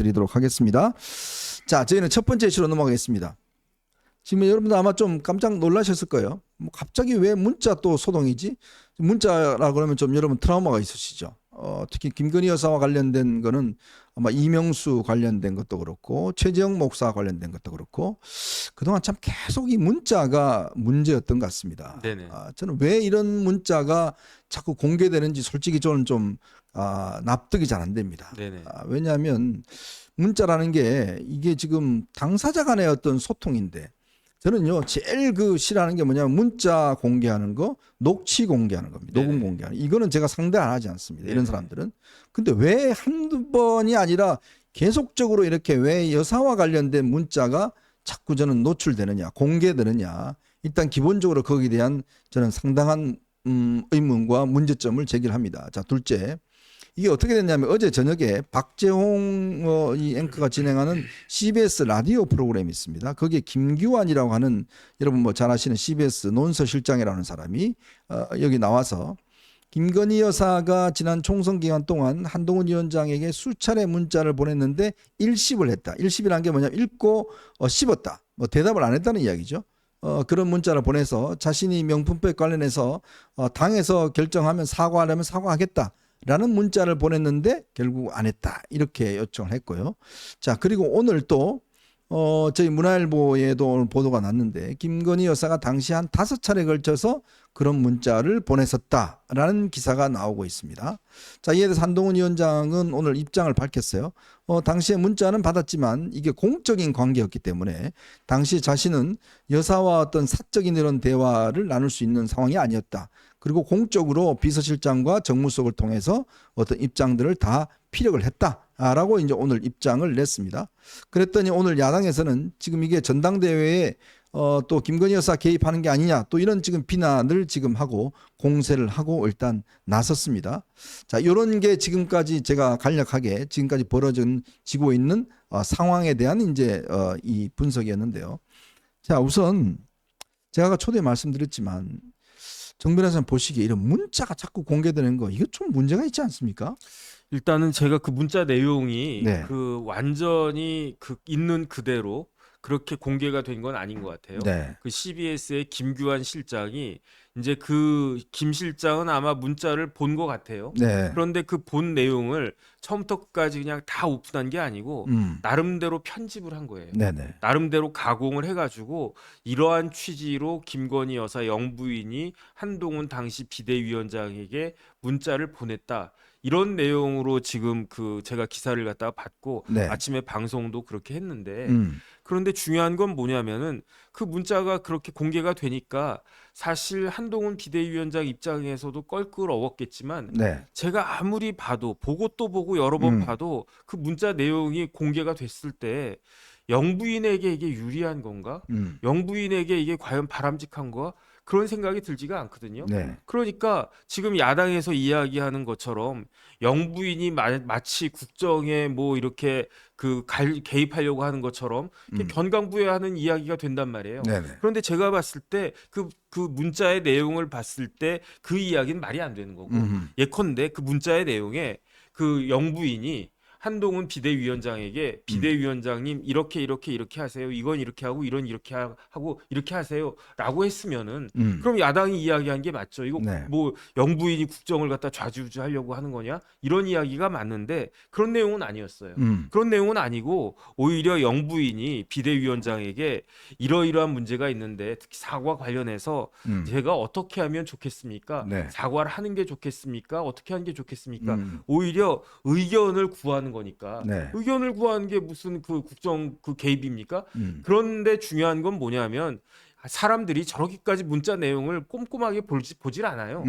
드리도록 하겠습니다. 자, 저희는 첫 번째 이슈로 넘어가겠습니다. 지금 여러분들 아마 좀 깜짝 놀라셨을 거예요. 뭐 갑자기 왜 문자 또 소동이지? 문자라 그러면 좀 여러분 트라우마가 있으시죠. 특히 김건희 여사와 관련된 거는 아마 이명수 관련된 것도 그렇고 최재형 목사 관련된 것도 그렇고 그동안 참 계속 이 문자가 문제였던 것 같습니다. 네네. 저는 왜 이런 문자가 자꾸 공개되는지 솔직히 저는 좀 납득이 잘 안 됩니다. 네네. 왜냐하면 문자라는 게 이게 지금 당사자 간의 어떤 소통인데 저는요 제일 싫어하는 게 뭐냐면 문자 공개하는 거, 녹취 공개하는 겁니다. 녹음 네네. 공개하는 이거는 제가 상대 안 하지 않습니다. 이런 네네. 사람들은. 근데 왜 한두 번이 아니라 계속적으로 이렇게 왜 여사와 관련된 문자가 자꾸 저는 노출되느냐, 공개되느냐. 일단 기본적으로 거기에 대한 저는 상당한 의문과 문제점을 제기합니다. 자, 둘째. 이게 어떻게 됐냐면 어제 저녁에 박재홍 이 앵커가 진행하는 CBS 라디오 프로그램이 있습니다. 거기에 김규환이라고 하는 여러분 뭐 잘 아시는 CBS 논서실장이라는 사람이 여기 나와서 김건희 여사가 지난 총선 기간 동안 한동훈 위원장에게 수차례 문자를 보냈는데 일십을 했다. 일십이라는 게 뭐냐면 읽고 씹었다. 뭐 대답을 안 했다는 이야기죠. 그런 문자를 보내서 자신이 명품백 관련해서 당에서 결정하면 사과하려면 사과하겠다. 라는 문자를 보냈는데 결국 안 했다. 이렇게 요청을 했고요. 자, 그리고 오늘 또 저희 문화일보에도 오늘 보도가 났는데 김건희 여사가 당시 한 5차례 걸쳐서 그런 문자를 보냈었다라는 기사가 나오고 있습니다. 자, 이에 대해서 한동훈 위원장은 오늘 입장을 밝혔어요. 당시에 문자는 받았지만 이게 공적인 관계였기 때문에 당시 자신은 여사와 어떤 사적인 이런 대화를 나눌 수 있는 상황이 아니었다. 그리고 공적으로 비서실장과 정무수석을 통해서 어떤 입장들을 다 피력을 했다라고 이제 오늘 입장을 냈습니다. 그랬더니 오늘 야당에서는 지금 이게 전당대회에 또 김건희 여사 개입하는 게 아니냐 또 이런 지금 비난을 지금 하고 공세를 하고 일단 나섰습니다. 자, 이런 게 지금까지 제가 간략하게 지금까지 벌어지고 있는 상황에 대한 이제 이 분석이었는데요. 자, 우선 제가 아까 초대에 말씀드렸지만 정 변호사님 보시기에 이런 문자가 자꾸 공개되는 거 이거 좀 문제가 있지 않습니까? 일단은 제가 그 문자 내용이 네. 그 완전히 그 있는 그대로 그렇게 공개가 된 건 아닌 것 같아요. 네. 그 CBS의 김규환 실장이 이제 그 김 실장은 아마 문자를 본 것 같아요. 네. 그런데 그 본 내용을 처음부터 끝까지 그냥 다 오픈한 게 아니고 나름대로 편집을 한 거예요. 네네. 나름대로 가공을 해가지고 이러한 취지로 김건희 여사 영부인이 한동훈 당시 비대위원장에게 문자를 보냈다. 이런 내용으로 지금 그 제가 기사를 갖다가 받고 네. 아침에 방송도 그렇게 했는데 그런데 중요한 건 뭐냐면은 그 문자가 그렇게 공개가 되니까 사실 한동훈 비대위원장 입장에서도 껄끄러웠겠지만 네. 제가 아무리 봐도 보고 또 보고 여러 번 봐도 그 문자 내용이 공개가 됐을 때 영부인에게 이게 유리한 건가? 영부인에게 이게 과연 바람직한 거야? 그런 생각이 들지가 않거든요. 네. 그러니까 지금 야당에서 이야기하는 것처럼 영부인이 마치 국정에 뭐 이렇게 개입하려고 하는 것처럼 견강부회하는 이야기가 된단 말이에요. 네네. 그런데 제가 봤을 때 그 문자의 내용을 봤을 때 그 이야기는 말이 안 되는 거고 예컨대 그 문자의 내용에 그 영부인이 한동훈 비대위원장에게 비대위원장님 이렇게 하세요. 이건 이렇게 하고 이런 이렇게 하고 이렇게 하세요라고 했으면은 그럼 야당이 이야기한 게 맞죠. 이거 네. 뭐 영부인이 국정을 갖다 좌지우지하려고 하는 거냐? 이런 이야기가 맞는데 그런 내용은 아니었어요. 그런 내용은 아니고 오히려 영부인이 비대위원장에게 이러이러한 문제가 있는데 특히 사과 관련해서 제가 어떻게 하면 좋겠습니까? 네. 사과를 하는 게 좋겠습니까? 어떻게 하는 게 좋겠습니까? 오히려 의견을 구하는 거니까 네. 의견을 구하는 게 무슨 그 국정 그 개입입니까? 그런데 중요한 건 뭐냐면 사람들이 저렇게까지 문자 내용을 꼼꼼하게 보질 않아요.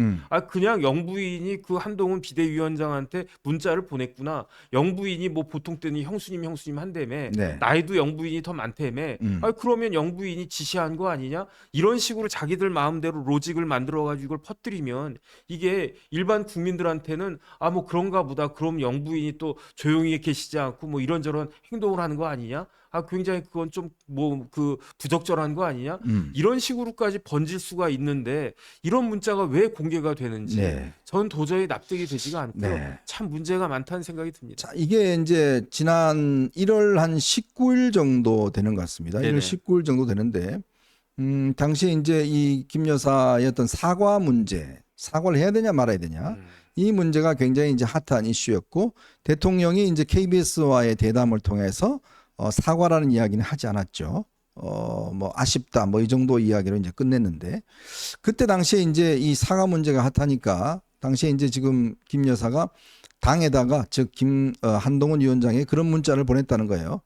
그냥 영부인이 그 한동훈 비대위원장한테 문자를 보냈구나. 영부인이 뭐 보통 때는 형수님 한다며. 네. 나이도 영부인이 더 많다며. 그러면 영부인이 지시한 거 아니냐? 이런 식으로 자기들 마음대로 로직을 만들어가지고 이걸 퍼뜨리면 이게 일반 국민들한테는 뭐 그런가 보다. 그럼 영부인이 또 조용히 계시지 않고 뭐 이런저런 행동을 하는 거 아니냐? 굉장히 그건 좀 뭐 그 부적절한 거 아니냐? 이런 식으로까지 번질 수가 있는데 이런 문자가 왜 공개가 되는지 네. 저는 도저히 납득이 되지가 않고요. 네. 참 문제가 많다는 생각이 듭니다. 자, 이게 이제 지난 1월 한 19일 정도 되는 것 같습니다. 네네. 1월 19일 정도 되는데, 당시에 이제 이 김 여사의 어떤 사과 문제, 사과를 해야 되냐 말아야 되냐, 이 문제가 굉장히 이제 핫한 이슈였고, 대통령이 이제 KBS와의 대담을 통해서 사과라는 이야기는 하지 않았죠. 뭐 아쉽다, 뭐 이 정도 이야기로 이제 끝냈는데, 그때 당시에 이제 이 사과 문제가 핫하니까, 당시에 이제 지금 김 여사가 당에다가 즉 한동훈 위원장에 그런 문자를 보냈다는 거예요.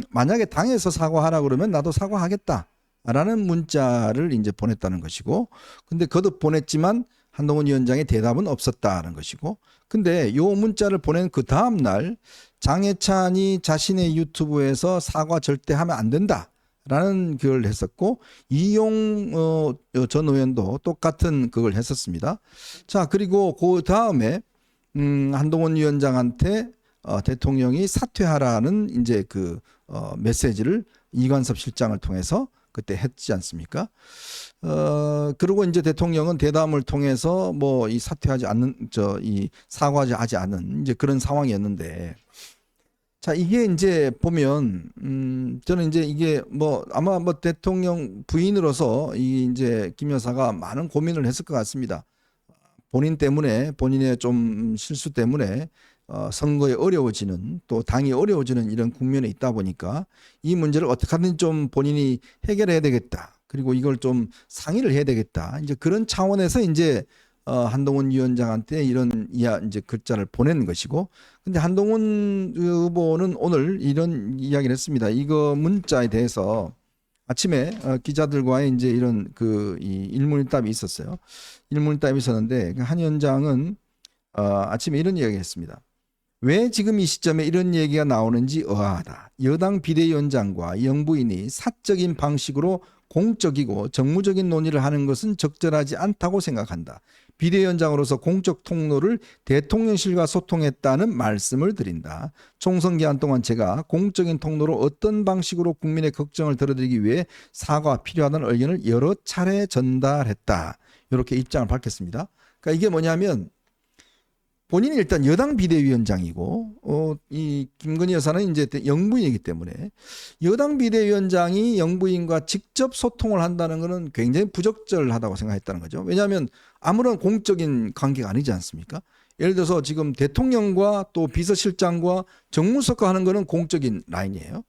만약에 당에서 사과하라 그러면 나도 사과하겠다라는 문자를 이제 보냈다는 것이고, 근데 거듭 보냈지만 한동훈 위원장의 대답은 없었다는 것이고, 근데 요 문자를 보낸 그 다음 날 장해찬이 자신의 유튜브에서 사과 절대 하면 안 된다라는 그걸 했었고, 이용 전 의원도 똑같은 그걸 했었습니다. 자, 그리고 그 다음에 한동훈 위원장한테 대통령이 사퇴하라는 이제 그 메시지를 이관섭 실장을 통해서 그때 했지 않습니까? 그리고 이제 대통령은 대담을 통해서 뭐 이 사퇴하지 않는 이 사과하지 않은 이제 그런 상황이었는데, 자, 이게 이제 보면 저는 이제 이게 뭐 아마 뭐 대통령 부인으로서 이 이제 김 여사가 많은 고민을 했을 것 같습니다. 본인 때문에, 본인의 좀 실수 때문에 선거에 어려워지는, 또 당이 어려워지는 이런 국면에 있다 보니까 이 문제를 어떻게 하든 좀 본인이 해결해야 되겠다. 그리고 이걸 좀 상의를 해야 되겠다. 이제 그런 차원에서 이제 한동훈 위원장한테 이런 이제 글자를 보낸 것이고, 근데 한동훈 후보는 오늘 이런 이야기를 했습니다. 이거 문자에 대해서 아침에 기자들과의 이제 이런 이 일문일답이 있었어요. 일문일답이 있었는데 한 위원장은 아침에 이런 이야기했습니다. 왜 지금 이 시점에 이런 얘기가 나오는지 의아하다. 여당 비대위원장과 영부인이 사적인 방식으로 공적이고 정무적인 논의를 하는 것은 적절하지 않다고 생각한다. 비대위원장으로서 공적 통로를 대통령실과 소통했다는 말씀을 드린다. 총선 기간 동안 제가 공적인 통로로 어떤 방식으로 국민의 걱정을 들어드리기 위해 사과가 필요하다는 의견을 여러 차례 전달했다. 이렇게 입장을 밝혔습니다. 그러니까 이게 뭐냐면 본인이 일단 여당 비대위원장이고 이 김건희 여사는 이제 영부인이기 때문에 여당 비대위원장이 영부인과 직접 소통을 한다는 것은 굉장히 부적절하다고 생각했다는 거죠. 왜냐하면 아무런 공적인 관계가 아니지 않습니까? 예를 들어서 지금 대통령과 또 비서실장과 정무수석과 하는 것은 공적인 라인이에요.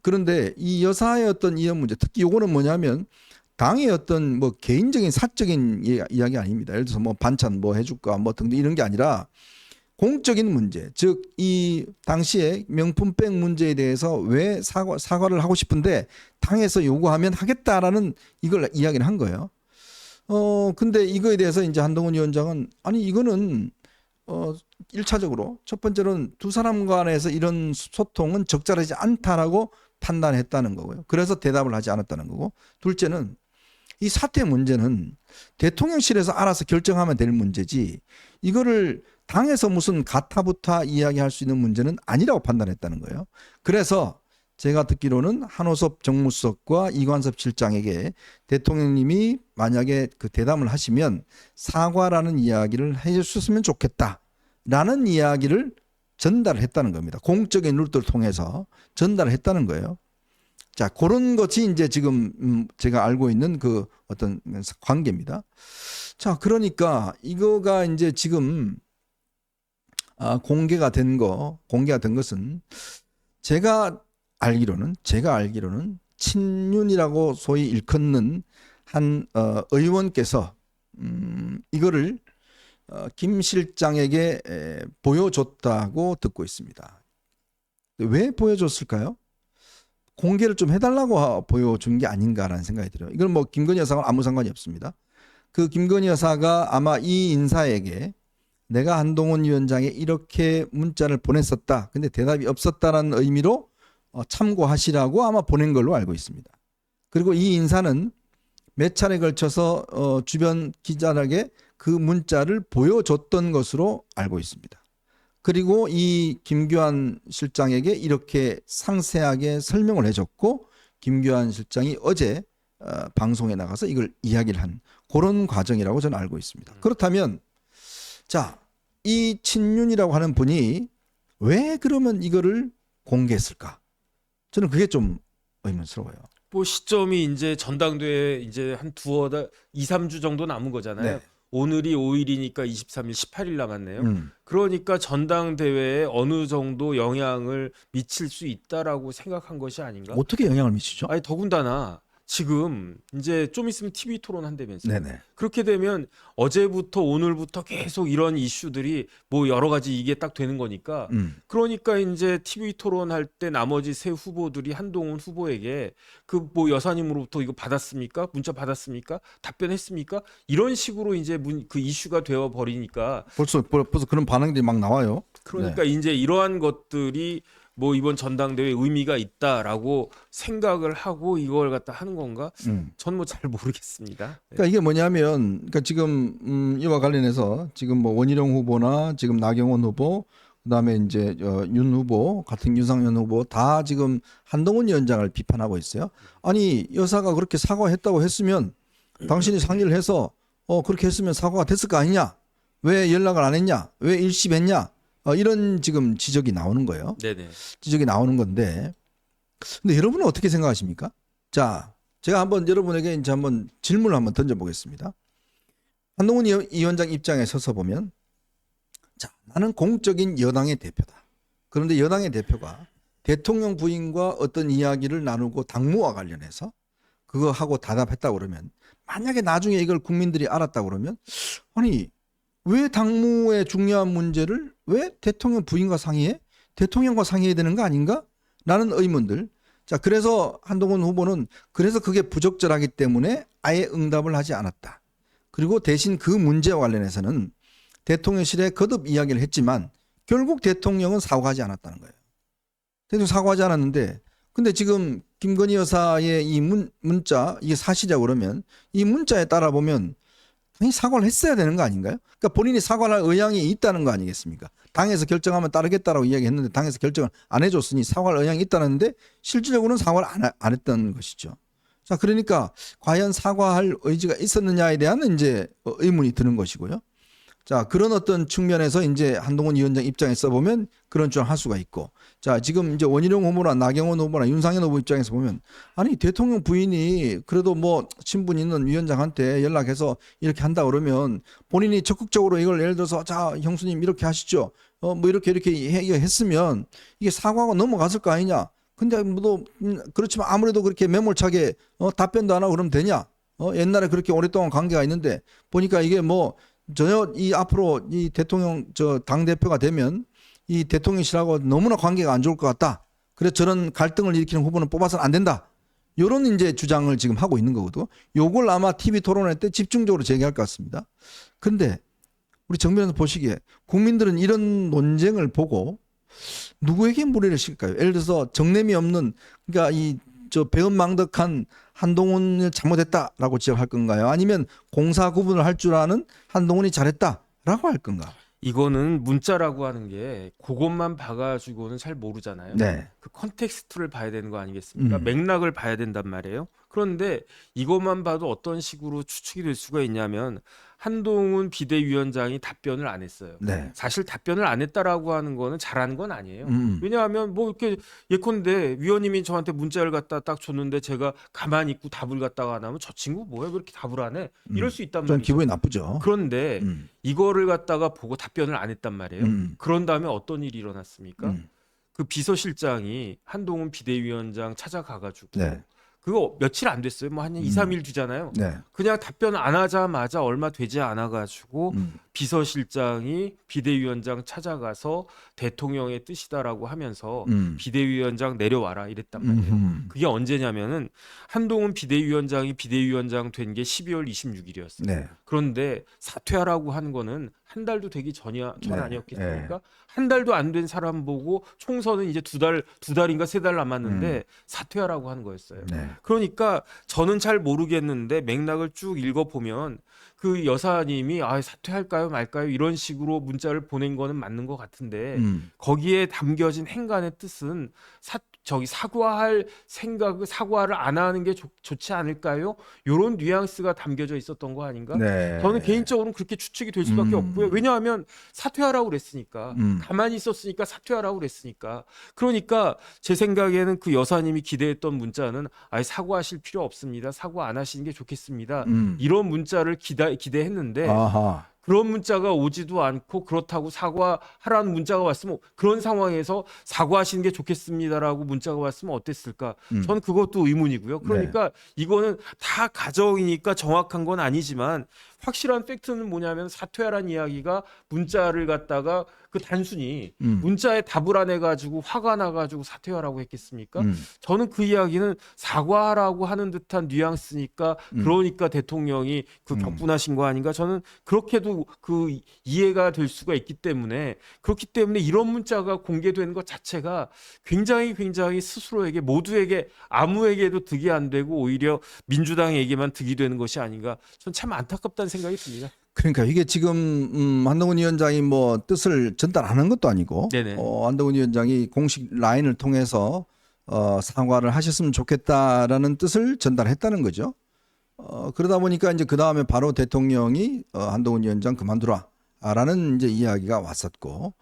그런데 이 여사의 어떤 이런 문제, 특히 요거는 뭐냐면 당의 어떤 뭐 개인적인 사적인 이야기 아닙니다. 예를 들어서 뭐 반찬 뭐 해줄까 뭐 등등 이런 게 아니라 공적인 문제, 즉 이 당시에 명품백 문제에 대해서 왜 사과를 하고 싶은데 당에서 요구하면 하겠다라는 이걸 이야기를 한 거예요. 근데 이거에 대해서 이제 한동훈 위원장은 아니 이거는 1차적으로 첫 번째로는 두 사람 간에서 이런 소통은 적절하지 않다라고 판단했다는 거고요. 그래서 대답을 하지 않았다는 거고, 둘째는 이 사퇴 문제는 대통령실에서 알아서 결정하면 될 문제지 이거를 당에서 무슨 가타부타 이야기할 수 있는 문제는 아니라고 판단했다는 거예요. 그래서 제가 듣기로는 한호섭 정무수석과 이관섭 실장에게 대통령님이 만약에 그 대담을 하시면 사과라는 이야기를 해주셨으면 좋겠다라는 이야기를 전달했다는 겁니다. 공적인 루트를 통해서 전달을 했다는 거예요. 자, 그런 것이 이제 지금 제가 알고 있는 그 어떤 관계입니다. 자, 그러니까 이거가 이제 지금 공개가 된 것은 제가 알기로는 친윤이라고 소위 일컫는 한 의원께서 이거를 김 실장에게 보여줬다고 듣고 있습니다. 왜 보여줬을까요? 공개를 좀 해달라고 보여준 게 아닌가라는 생각이 들어요. 이건 뭐 김건희 여사와 아무 상관이 없습니다. 그 김건희 여사가 아마 이 인사에게 내가 한동훈 위원장에 이렇게 문자를 보냈었다. 근데 대답이 없었다라는 의미로 참고하시라고 아마 보낸 걸로 알고 있습니다. 그리고 이 인사는 몇 차례 걸쳐서 주변 기자들에게 그 문자를 보여줬던 것으로 알고 있습니다. 그리고 이 김규환 실장에게 이렇게 상세하게 설명을 해줬고, 김규환 실장이 어제 방송에 나가서 이걸 이야기를 한 그런 과정이라고 저는 알고 있습니다. 그렇다면 자, 이 친윤이라고 하는 분이 왜 그러면 이거를 공개했을까? 저는 그게 좀 의문스러워요. 뭐 시점이 이제 전당대회 이제 한 2, 3주 정도 남은 거잖아요. 네. 오늘이 5일이니까 23일, 18일 남았네요. 음. 그러니까 전당대회에 어느 정도 영향을 미칠 수 있다라고 생각한 것이 아닌가? 어떻게 영향을 미치죠? 아니 더군다나 지금 이제 좀 있으면 TV 토론 한다면서요. 네네. 그렇게 되면 어제부터 오늘부터 계속 이런 이슈들이 뭐 여러 가지 이게 딱 되는 거니까 그러니까 이제 TV 토론할 때 나머지 세 후보들이 한동훈 후보에게 그 뭐 여사님으로부터 이거 받았습니까? 문자 받았습니까? 답변했습니까? 이런 식으로 이제 그 이슈가 되어 버리니까 벌써 그런 반응들이 막 나와요. 그러니까 이제 이러한 것들이 뭐 이번 전당대회에 의미가 있다라고 생각을 하고 이걸 갖다 하는 건가? 전 뭐 잘 모르겠습니다. 네. 그러니까 이게 뭐냐면, 그러니까 지금 이와 관련해서 지금 뭐 원희룡 후보나 지금 나경원 후보, 그다음에 이제 윤 후보 같은 윤상현 후보 다 지금 한동훈 위원장을 비판하고 있어요. 아니 여사가 그렇게 사과했다고 했으면 당신이 상의를 해서 그렇게 했으면 사과가 됐을 거 아니냐? 왜 연락을 안 했냐? 왜 일십했냐? 이런 지금 지적이 나오는 거예요. 네네. 지적이 나오는 건데, 근데 여러분은 어떻게 생각하십니까? 자, 제가 한번 여러분에게 이제 한번 질문을 한번 던져보겠습니다. 한동훈 위원장 입장에 서서 보면, 자, 나는 공적인 여당의 대표다. 그런데 여당의 대표가 대통령 부인과 어떤 이야기를 나누고 당무와 관련해서 그거 하고 답답했다 그러면, 만약에 나중에 이걸 국민들이 알았다 그러면, 아니 왜 당무의 중요한 문제를 왜 대통령 부인과 상의해? 대통령과 상의해야 되는 거 아닌가? 라는 의문들. 자, 그래서 한동훈 후보는 그래서 그게 부적절하기 때문에 아예 응답을 하지 않았다. 그리고 대신 그 문제와 관련해서는 대통령실에 거듭 이야기를 했지만 결국 대통령은 사과하지 않았다는 거예요. 대통령 사과하지 않았는데, 근데 지금 김건희 여사의 이 문자, 이게 사실이라고 그러면 이 문자에 따라 보면 당연히 사과를 했어야 되는 거 아닌가요? 그러니까 본인이 사과를 할 의향이 있다는 거 아니겠습니까? 당에서 결정하면 따르겠다라고 이야기했는데 당에서 결정을 안 해줬으니 사과할 의향이 있다는데 실질적으로는 사과를 안 했던 것이죠. 자, 그러니까 과연 사과할 의지가 있었느냐에 대한 이제 의문이 드는 것이고요. 자, 그런 어떤 측면에서 이제 한동훈 위원장 입장에서 보면 그런 주장을 할 수가 있고, 자, 지금 이제 원희룡 후보나 나경원 후보나 윤상현 후보 입장에서 보면, 아니 대통령 부인이 그래도 뭐 친분 있는 위원장한테 연락해서 이렇게 한다 그러면 본인이 적극적으로 이걸 예를 들어서 자 형수님 이렇게 하시죠, 뭐 이렇게 했으면 이게 사과가 넘어갔을 거 아니냐. 근데 뭐 그렇지만 아무래도 그렇게 매몰차게 답변도 안 하고 그러면 되냐? 옛날에 그렇게 오랫동안 관계가 있는데 보니까 이게 뭐 전혀 이 앞으로 이 대통령 당 대표가 되면 이 대통령실하고 너무나 관계가 안 좋을 것 같다. 그래서 저런 갈등을 일으키는 후보는 뽑아서는 안 된다. 이런 이제 주장을 지금 하고 있는 거거든요. 요걸 아마 TV 토론회 때 집중적으로 제기할 것 같습니다. 그런데 우리 정면에서 보시기에 국민들은 이런 논쟁을 보고 누구에게 무리를 실까요? 예를 들어서 정냄이 없는, 그러니까 이 배은망덕한 한동훈이 잘못했다라고 지적할 건가요? 아니면 공사 구분을 할 줄 아는 한동훈이 잘했다라고 할 건가? 이거는 문자라고 하는 게 그것만 봐가지고는 잘 모르잖아요. 네. 그 컨텍스트를 봐야 되는 거 아니겠습니까? 맥락을 봐야 된단 말이에요. 그런데 이것만 봐도 어떤 식으로 추측이 될 수가 있냐면 한동훈 비대위원장이 답변을 안 했어요. 네. 사실 답변을 안 했다라고 하는 거는 잘하는 건 아니에요. 왜냐하면 뭐 이렇게 예컨대 위원님이 저한테 문자를 갖다 딱 줬는데 제가 가만히 있고 답을 갖다가 안 하면 저 친구 뭐야 그렇게 답을 안 해? 이럴 수 있단 좀 말이죠. 기분이 나쁘죠. 그런데 이거를 갖다가 보고 답변을 안 했단 말이에요. 그런 다음에 어떤 일이 일어났습니까? 그 비서실장이 한동훈 비대위원장 찾아가가지고 네. 그거 며칠 안 됐어요. 뭐 한 2, 3일 뒤잖아요. 네. 그냥 답변 안 하자마자 얼마 되지 않아가지고 비서실장이 비대위원장 찾아가서 대통령의 뜻이다라고 하면서 비대위원장 내려와라 이랬단 말이에요. 그게 언제냐면은 한동훈 비대위원장이 비대위원장 된 게 12월 26일이었어요. 네. 그런데 사퇴하라고 한 거는 한 달도 되기 전 네. 아니었겠습니까? 한 달도 안 된 사람 보고 총선은 이제 두 달인가 3달 남았는데 사퇴하라고 하는 거였어요. 네. 그러니까 저는 잘 모르겠는데 맥락을 쭉 읽어보면 그 여사님이 사퇴할까요 말까요 이런 식으로 문자를 보낸 거는 맞는 것 같은데 거기에 담겨진 행간의 뜻은 사과할 생각을 사과를 안 하는 게 좋지 않을까요? 이런 뉘앙스가 담겨져 있었던 거 아닌가? 네. 저는 개인적으로는 그렇게 추측이 될 수밖에 없고요. 왜냐하면 사퇴하라고 그랬으니까. 가만히 있었으니까 사퇴하라고 그랬으니까. 그러니까 제 생각에는 그 여사님이 기대했던 문자는 아예 사과하실 필요 없습니다. 사과 안 하시는 게 좋겠습니다. 이런 문자를 기대했는데 아하. 그런 문자가 오지도 않고 그렇다고 사과하라는 문자가 왔으면 그런 상황에서 사과하시는 게 좋겠습니다라고 문자가 왔으면 어땠을까? 저는 그것도 의문이고요. 그러니까 이거는 다 가정이니까 정확한 건 아니지만 확실한 팩트는 뭐냐면 사퇴하라는 이야기가 문자를 갖다가 그 단순히 문자에 답을 안 해가지고 화가 나가지고 사퇴하라고 했겠습니까? 저는 그 이야기는 사과하라고 하는 듯한 뉘앙스니까 그러니까 대통령이 그 격분하신 거 아닌가? 저는 그렇게도 그 이해가 될 수가 있기 때문에 그렇기 때문에 이런 문자가 공개되는 것 자체가 굉장히 스스로에게 모두에게 아무에게도 득이 안 되고 오히려 민주당에게만 득이 되는 것이 아닌가? 전 참 안타깝다는 생각이 듭니다. 그러니까 이게 지금 한동훈 위원장이 뭐 뜻을 전달하는 것도 아니고 네네. 한동훈 위원장이 공식 라인을 통해서 사과를 하셨으면 좋겠다라는 뜻을 전달했다는 거죠. 그러다 보니까 이제 그 다음에 바로 대통령이 한동훈 위원장 그만두라라는 이제 이야기가 왔었고,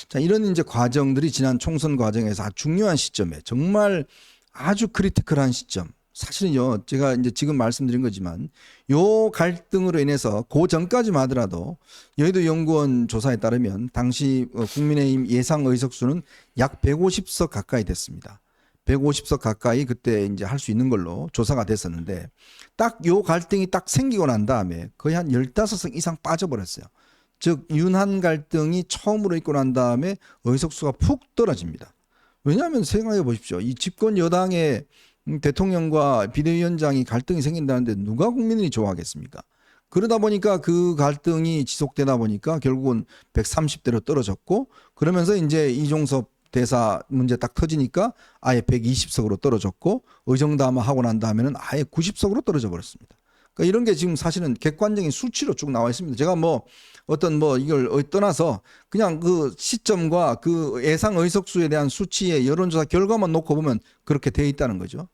자 이런 이제 과정들이 지난 총선 과정에서 아주 중요한 시점에 정말 아주 크리티컬한 시점. 사실은요, 제가 이제 지금 말씀드린 거지만 요 갈등으로 인해서 그 전까지만 하더라도 여의도 연구원 조사에 따르면 당시 국민의힘 예상 의석수는 약 150석 가까이 됐습니다. 150석 가까이 그때 이제 할 수 있는 걸로 조사가 됐었는데 딱 요 갈등이 딱 생기고 난 다음에 거의 한 15석 이상 빠져버렸어요. 즉 윤한 갈등이 처음으로 있고 난 다음에 의석수가 푹 떨어집니다. 왜냐하면 생각해 보십시오. 이 집권 여당의 대통령과 비대위원장이 갈등이 생긴다는데 누가 국민들이 좋아하겠습니까? 그러다 보니까 그 갈등이 지속되다 보니까 결국은 130대로 떨어졌고, 그러면서 이제 이종섭 대사 문제 딱 터지니까 아예 120석으로 떨어졌고, 의정담화하고 난 다음에는 아예 90석으로 떨어져 버렸습니다. 그러니까 이런 게 지금 사실은 객관적인 수치로 쭉 나와 있습니다. 제가 뭐 어떤 뭐 이걸 떠나서 그냥 그 시점과 그 예상 의석수에 대한 수치의 여론조사 결과만 놓고 보면 그렇게 돼 있다는 거죠.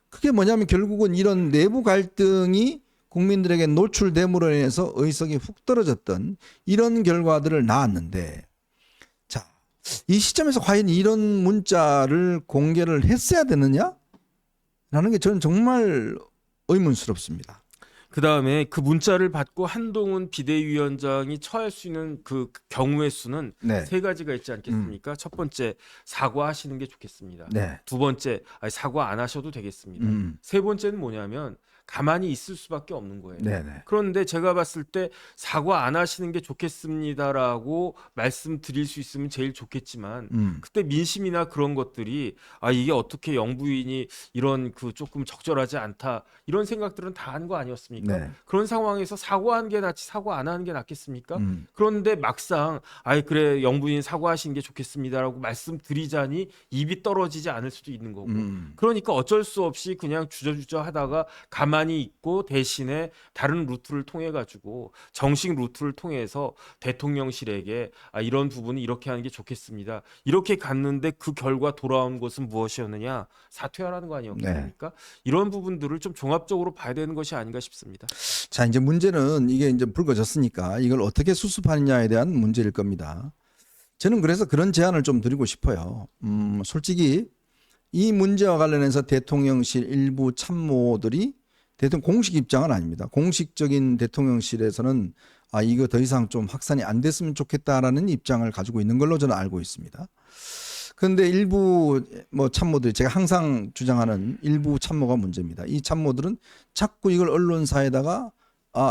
그게 뭐냐면 결국은 이런 내부 갈등이 국민들에게 노출됨으로 인해서 의석이 훅 떨어졌던 이런 결과들을 낳았는데, 자, 이 시점에서 과연 이런 문자를 공개를 했어야 되느냐? 라는 게 저는 정말 의문스럽습니다. 그 다음에 그 문자를 받고 한동훈 비대위원장이 처할 수 있는 그 경우의 수는 네. 3가지가 있지 않겠습니까? 첫 번째, 사과하시는 게 좋겠습니다. 네. 두 번째, 사과 안 하셔도 되겠습니다. 세 번째는 뭐냐면 가만히 있을 수밖에 없는 거예요. 네네. 그런데 제가 봤을 때 사과 안 하시는 게 좋겠습니다라고 말씀드릴 수 있으면 제일 좋겠지만 그때 민심이나 그런 것들이 이게 어떻게 영부인이 이런 그 조금 적절하지 않다 이런 생각들은 다 한 거 아니었습니까? 네. 그런 상황에서 사과하는 게 낫지 사과 안 하는 게 낫겠습니까? 그런데 막상 그래 영부인 사과하시는 게 좋겠습니다라고 말씀드리자니 입이 떨어지지 않을 수도 있는 거고 그러니까 어쩔 수 없이 그냥 주저주저 하다가 가만히 있고 대신에 다른 루트를 통해 가지고 정식 루트를 통해서 대통령실에게 이런 부분은 이렇게 하는 게 좋겠습니다. 이렇게 갔는데 그 결과 돌아온 것은 무엇이었느냐? 사퇴하라는 거 아니었습니까? 이런 부분들을 좀 종합적으로 봐야 되는 것이 아닌가 싶습니다. 자, 이제 문제는 이게 이제 불거졌으니까 이걸 어떻게 수습하느냐에 대한 문제일 겁니다. 저는 그래서 그런 제안을 좀 드리고 싶어요. 솔직히 이 문제와 관련해서 대통령실 일부 참모들이 대통령 공식 입장은 아닙니다. 공식적인 대통령실에서는 이거 더 이상 좀 확산이 안 됐으면 좋겠다라는 입장을 가지고 있는 걸로 저는 알고 있습니다. 그런데 일부 뭐 참모들이 제가 항상 주장하는 일부 참모가 문제입니다. 이 참모들은 자꾸 이걸 언론사에다가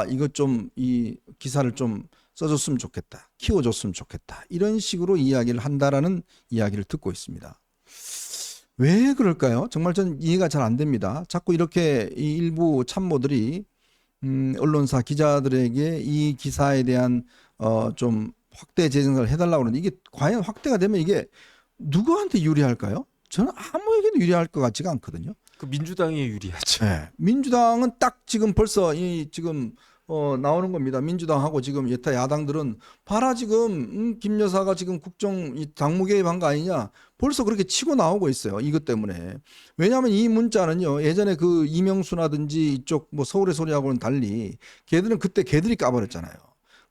이거 좀 이 기사를 좀 써줬으면 좋겠다, 키워줬으면 좋겠다 이런 식으로 이야기를 한다라는 이야기를 듣고 있습니다. 왜 그럴까요? 정말 전 이해가 잘 안 됩니다. 자꾸 이렇게 이 일부 참모들이 언론사 기자들에게 이 기사에 대한 좀 확대 재생산을 해달라고 그러는데 이게 과연 확대가 되면 이게 누구한테 유리할까요? 저는 아무에게도 유리할 것 같지가 않거든요. 그 민주당에 유리하죠. 네. 민주당은 딱 지금 벌써 이 지금 나오는 겁니다. 민주당하고 지금 여타 야당들은 봐라 지금 김 여사가 지금 국정 이 당무 개입한 거 아니냐 벌써 그렇게 치고 나오고 있어요. 이것 때문에. 왜냐하면 이 문자는요 예전에 그 이명수라든지 이쪽 뭐 서울의 소리하고는 달리 걔들은 그때 걔들이 까버렸잖아요.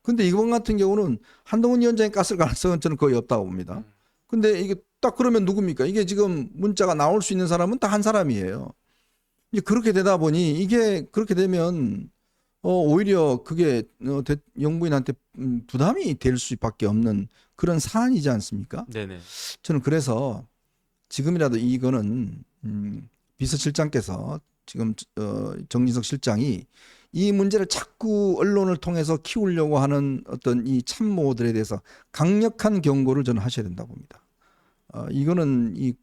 근데 이번 같은 경우는 한동훈 위원장이 깠을 가능성은 저는 거의 없다고 봅니다. 근데 이게 딱 그러면 누굽니까? 이게 지금 문자가 나올 수 있는 사람은 딱 한 사람이에요. 이제 그렇게 되다 보니 이게 그렇게 되면 오히려 그게 영부인한테 부담이 될 수밖에 없는 그런 사안이지 않습니까? 네네. 저는 그래서 지금이라도 이거는 비서실장께서 지금 정진석 실장이 이 문제를 자꾸 언론을 통해서 키우려고 하는 어떤 이 참모들에 대해서 강력한 경고를 저는 하셔야 된다고 봅니다. 이거는 이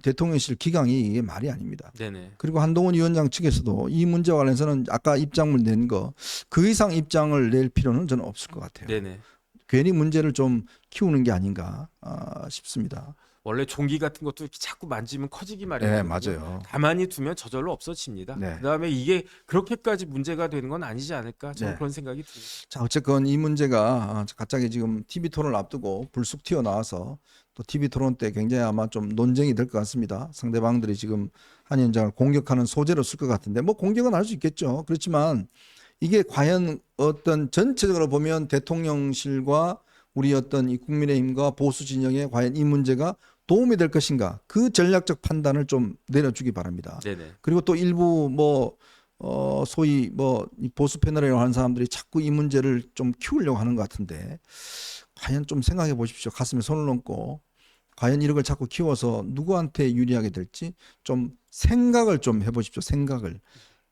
대통령실 기강이 이게 말이 아닙니다. 네네. 그리고 한동훈 위원장 측에서도 이 문제와 관련해서는 아까 입장문 낸 거 그 이상 입장을 낼 필요는 저는 없을 것 같아요. 네네. 괜히 문제를 좀 키우는 게 아닌가 싶습니다. 원래 종기 같은 것도 이렇게 자꾸 만지면 커지기 네, 마련이거든요. 맞아요. 가만히 두면 저절로 없어집니다. 네. 그다음에 이게 그렇게까지 문제가 되는 건 아니지 않을까 저는 네. 그런 생각이 듭니다. 자, 어쨌건 이 문제가 갑자기 지금 TV 토론을 앞두고 불쑥 튀어나와서 또 TV 토론 때 굉장히 아마 좀 논쟁이 될 것 같습니다. 상대방들이 지금 한 위원장을 공격하는 소재로 쓸 것 같은데 뭐 공격은 할 수 있겠죠. 그렇지만 이게 과연 어떤 전체적으로 보면 대통령실과 우리 어떤 이 국민의힘과 보수 진영에 과연 이 문제가 도움이 될 것인가 그 전략적 판단을 좀 내려주기 바랍니다. 네네. 그리고 또 일부 뭐 소위 뭐 이 보수 패널이라고 하는 사람들이 자꾸 이 문제를 좀 키우려고 하는 것 같은데 과연 좀 생각해 보십시오. 가슴에 손을 얹고 과연 이런 걸 자꾸 키워서 누구한테 유리하게 될지 좀 생각을 좀 해보십시오. 생각을.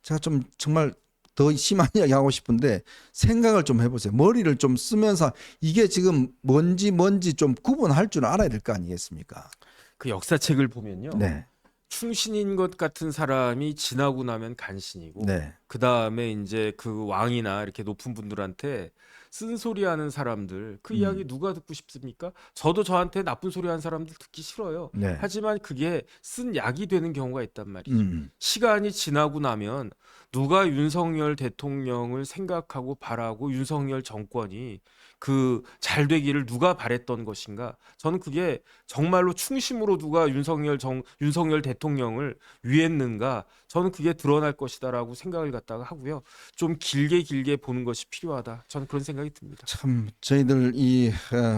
제가 좀 정말 더 심한 이야기 하고 싶은데 생각을 좀 해보세요. 머리를 좀 쓰면서 이게 지금 뭔지 좀 구분할 줄 알아야 될 거 아니겠습니까? 그 역사책을 보면요. 네, 충신인 것 같은 사람이 지나고 나면 간신이고 네, 그 다음에 이제 그 왕이나 이렇게 높은 분들한테 쓴소리하는 사람들 그 이야기 누가 듣고 싶습니까? 저도 저한테 나쁜 소리 하는 사람들 듣기 싫어요. 네. 하지만 그게 쓴 약이 되는 경우가 있단 말이죠. 음, 시간이 지나고 나면 누가 윤석열 대통령을 생각하고 바라고 윤석열 정권이 그 잘 되기를 누가 바랬던 것인가? 저는 그게 정말로 충심으로 누가 윤석열 대통령을 위했는가? 저는 그게 드러날 것이다라고 생각을 갖다가 하고요. 좀 길게 보는 것이 필요하다. 저는 그런 생각이 듭니다. 참 저희들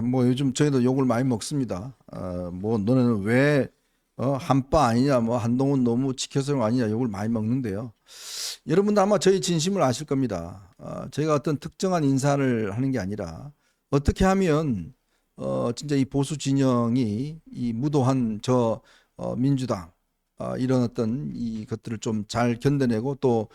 뭐 요즘 저희도 욕을 많이 먹습니다. 뭐 너는 왜 한빠 아니냐, 뭐 한동훈 너무 지켜서는 아니냐 욕을 많이 먹는데요. 여러분도 아마 저희 진심을 아실 겁니다. 저희가 어떤 특정한 인사를 하는 게 아니라 어떻게 하면 진짜 이 보수 진영이 이 무도한 민주당 이런 어떤 이 것들을 좀 잘 견뎌내고 또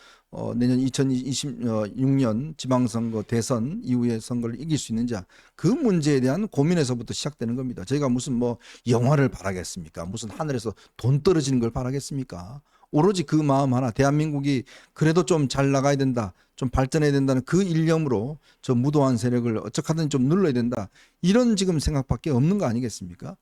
내년 2026년 지방선거 대선 이후의 선거를 이길 수 있는지 그 문제에 대한 고민에서부터 시작되는 겁니다. 저희가 무슨 뭐 영화를 바라겠습니까? 무슨 하늘에서 돈 떨어지는 걸 바라겠습니까? 오로지 그 마음 하나, 대한민국이 그래도 좀 잘 나가야 된다, 좀 발전해야 된다는 그 일념으로 저 무도한 세력을 어떻게든 좀 눌러야 된다, 이런 지금 생각밖에 없는 거 아니겠습니까?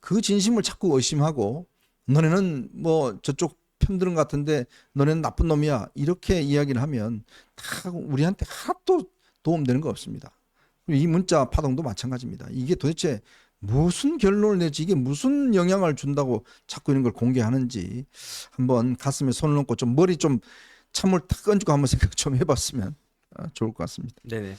그 진심을 자꾸 의심하고 너네는 뭐 저쪽 편드는 것 같은데 너네는 나쁜 놈이야, 이렇게 이야기를 하면 다 우리한테 하나도 도움되는 거 없습니다. 이 문자 파동도 마찬가지입니다. 이게 도대체 무슨 결론을 내지, 이게 무슨 영향을 준다고 자꾸 이런 걸 공개하는지 한번 가슴에 손을 얹고 좀 머리 좀 찬물 탁 얹고 한번 생각 좀 해봤으면 좋을 것 같습니다. 네네.